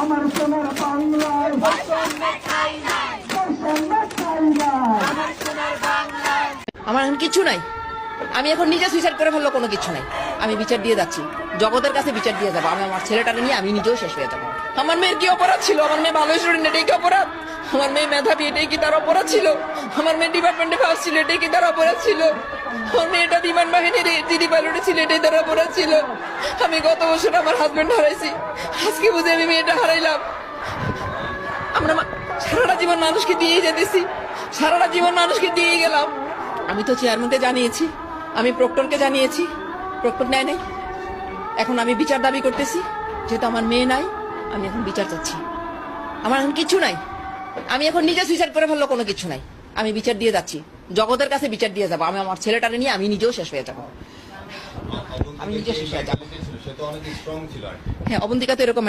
আমার সোনার বাংলায় আমার এখন কিছু নাই। আমি এখন নিজে সুইসাইড করে ফেললো, কোনো কিছু নাই। আমি বিচার দিয়ে যাচ্ছি, জগতের কাছে বিচার দিয়ে যাবো। আমি আমার ছেলেটাকে নিয়ে আমি নিজেও শেষ হয়ে যাবো। আমার মেয়ের কি অপরাধ ছিল? আমার মেয়ে ভালো স্টুডেন্ট, এটাই কি অপরাধ? আমার মেয়ে মেধাবী, এটাই কি তার অপরাধ ছিল? আমার মেয়ে ডিপার্টমেন্টে ফার্স্ট ছিল, এটাই কি তার অপরাধ ছিল? আমার মেয়েটা বিমান বাহিনীর দিদি পাইলটে ছিল, এটাই তার অপরাধ ছিল? আমি গত বছর আমার হাজবেন্ড হারাইছি, আজকে বুঝে আমি মেয়েটা হারাইলাম। আমরা সারাটা জীবন মানুষকে দিয়েই যেতেছি, সারাটা জীবন মানুষকে দিয়েই গেলাম। আমি তো চেয়ারম্যানকে জানিয়েছি, আমি প্রক্টরকে জানিয়েছি, প্রক্টর নেয় নাই। এখন আমি বিচার দাবি করতেছি, যেহেতু আমার মেয়ে নাই, আমি এখন বিচার চাচ্ছি। আমার এখন কিছু নাই। আমি এখন নিজে সুইসাইড করে ফেললো, কোনো কিছু নাই। আমি বিচার দিয়ে যাচ্ছি, জগতের কাছে বিচার দিয়ে যাবো। আমি আমার ছেলেটাকে নিয়ে আমি নিজেও শেষ হয়ে যাবো। আমি নিজে শেষ হয়ে যাবো। সে তো অনেক স্ট্রং ছিল। হ্যাঁ, অবন্তিকা তো এরকম